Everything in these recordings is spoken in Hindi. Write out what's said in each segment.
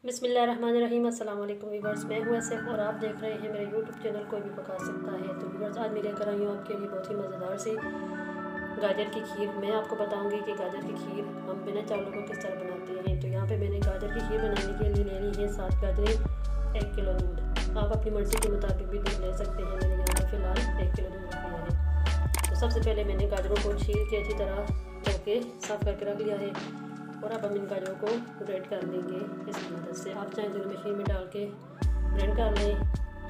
बिस्मिल्लाहिर्रहमानिर्रहीम। अस्सलाम वालेकुम व्यूअर्स, मैं हूँ ऐसे और आप देख रहे हैं मेरे यूट्यूब चैनल कोई भी पका सकता है। तो व्यूअर्स, आज मैं लेकर आई हूँ आपके लिए बहुत ही मज़ेदार सी गाजर की खीर। मैं आपको बताऊँगी कि गाजर की खीर हम बिना चावलों को किस तरह बनाते हैं। तो यहाँ पे मैंने गाजर की खीर बनाने के लिए लेनी है 7 गाजरें, 1 किलो दूध। आप अपनी मर्ज़ी के मुताबिक भी दूध ले सकते हैं। मैंने यहाँ पर फ़िलहाल 1 किलो दूध लिया है। तो सबसे पहले मैंने गाजरों को छील के अच्छी तरह धो के साफ़ करके रख लिया है और अब हम इन गाजरों को ग्राइंड कर लेंगे इसकी मदद से। आप चाहें तो मशीन में डाल के ग्राइंड कर लें,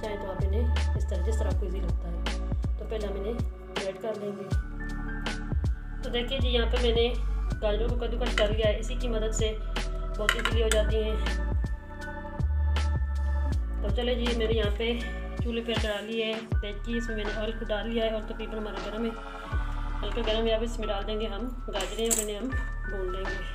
चाहें तो आप इन्हें इस तरह जिस तरह आपको ईजी लगता है। तो पहले हम इन्हें ग्राइंड कर लेंगे। तो देखिए जी, यहाँ पे मैंने गाजरों को कद्दूकस कर लिया है। इसी की मदद से बहुत ईजीली हो जाती हैं। तो चले जी, मैंने यहाँ पे चूल्हे पर डाली है डेचकी, इसमें मैंने ऑयल को डाल लिया है और तकरीबन हमारा गर्म है, हल्का गर्म है। अब इसमें डाल देंगे हम गाजरें और इन्हें हम भून लेंगे।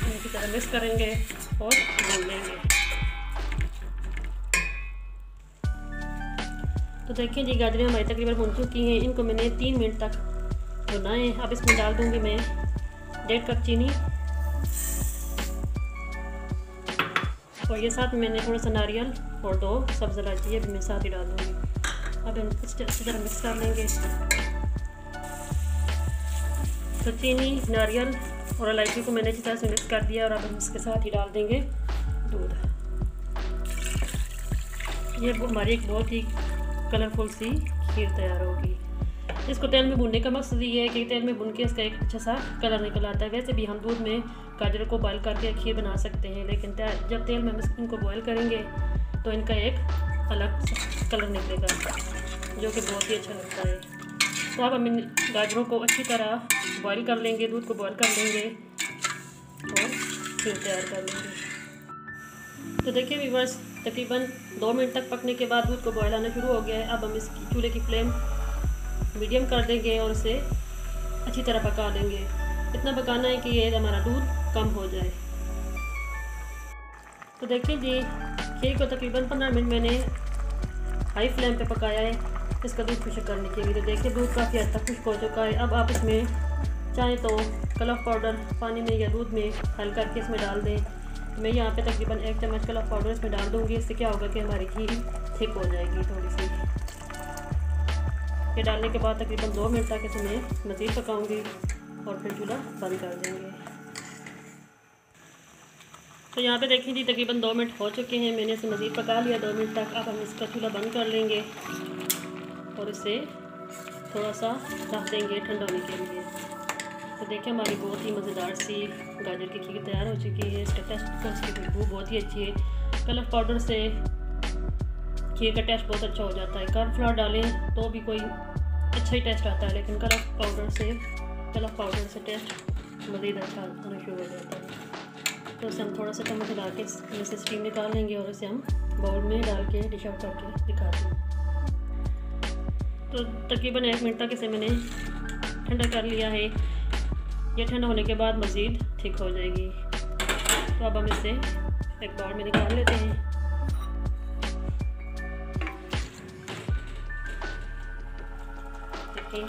इनकी तरह मिक्स करेंगे और भून लेंगे। तो देखिए जी, गाजरें हमारी तकरीबन भून चुकी हैं। इनको मैंने 3 मिनट तक भुना है। अब इसमें डाल दूंगी मैं 1.5 कप चीनी और ये साथ में मैंने थोड़ा सा नारियल और 2 सब्ज़ इलायची है भी मैं साथ ही डाल दूँगी। अब हम अच्छी तरह मिक्स कर लेंगे। तो चीनी, नारियल और इलायची को मैंने अच्छी तरह से मिक्स कर दिया और अब हम इसके साथ ही डाल देंगे दूध। ये हमारी एक बहुत ही कलरफुल सी खीर तैयार होगी। इसको तेल में भूनने का मकसद ये है कि तेल में भून के इसका एक अच्छा सा कलर निकल आता है। वैसे भी हम दूध में गाजरों को बॉयल करके खीर बना सकते हैं, लेकिन जब तेल में हम इनको बॉयल करेंगे तो इनका एक अलग कलर निकलेगा जो कि बहुत ही अच्छा लगता है। तो अब हम इन गाजरों को अच्छी तरह बॉयल कर लेंगे, दूध को बॉयल कर लेंगे और खीर तैयार कर लेंगे। तो देखिए व्यूअर्स, तकरीबन 2 मिनट तक पकने के बाद दूध को बॉयल आना शुरू हो गया है। अब हम इसकी चूल्हे की फ्लेम मीडियम कर देंगे और इसे अच्छी तरह पका देंगे। इतना पकाना है कि ये हमारा दूध कम हो जाए। तो देखिए जी, खीर को तकरीबन 15 मिनट मैंने हाई फ्लेम पे पकाया है इसका दूध खुश्क करने के लिए। तो देखिए दूध काफ़ी हद तक खुश्क हो चुका है। अब आप इसमें चाहें तो कलफ पाउडर पानी में या दूध में हल करके इसमें डाल दें। तो मैं यहाँ पे तकरीबन 1 चम्मच कलफ पाउडर इसमें डाल दूँगी। इससे क्या होगा कि हमारी खीर थिक हो जाएगी थोड़ी सी। ये डालने के बाद तकरीबन 2 मिनट तक इसमें मज़ीद पकाऊंगी और फिर चूल्हा बंद कर देंगे। तो यहाँ पे देखिए जी, तकरीबन 2 मिनट हो चुके हैं। मैंने इसे मज़ीद पका लिया 2 मिनट तक। अब हम इसका चूल्हा बंद कर लेंगे और इसे थोड़ा सा रख देंगे ठंडा होने के लिए। तो देखिए हमारी बहुत ही मज़ेदार सी गाजर की खीर तैयार हो चुकी है। इसका टेस्ट, इसकी खुशबू बहुत ही अच्छी है। कलर पाउडर से खीर का टेस्ट बहुत अच्छा हो जाता है। कॉर्नफ्लोर डालें तो भी कोई अच्छा ही टेस्ट आता है, लेकिन कलर पाउडर से टेस्ट मज़ीद अच्छा होना शुरू हो जाता है। तो इसे हम थोड़ा सा चम्मच डाल के इसे स्टीम निकाल लेंगे और इसे हम बाउल में डाल के डिश आउट करके दिखा देंगे। तो तकरीबन 1 मिनट तक इसे मैंने ठंडा कर लिया है। ये ठंडा होने के बाद मज़ीद थिक हो जाएगी। तो अब हम इसे एक बाउल में निकाल लेते हैं। देखिए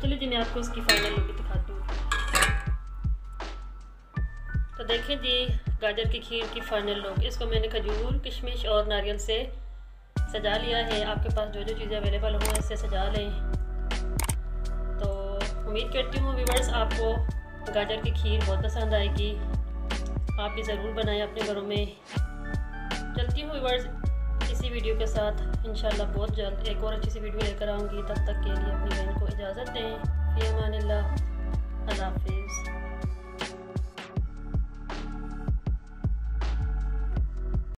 चलिए जी, मैं आपको इसकी फाइनल लुक दिखाती हूँ। तो देखिए जी, गाजर की खीर की फाइनल लुक। इसको मैंने खजूर, किशमिश और नारियल से सजा लिया है। आपके पास जो जो चीज़ें अवेलेबल हो इससे सजा लें। तो उम्मीद करती हूँ व्यूअर्स आपको गाजर की खीर बहुत पसंद आएगी। आप भी ज़रूर बनाएं अपने घरों में। चलती हूँ व्यूअर्स इसी वीडियो के साथ। इंशाल्लाह बहुत जल्द एक और अच्छी सी वीडियो लेकर आऊँगी। तब तक के लिए अपनी बहन को इजाज़त दें। फ़ी अमानिल्लाह, अल्लाह हाफ़िज़।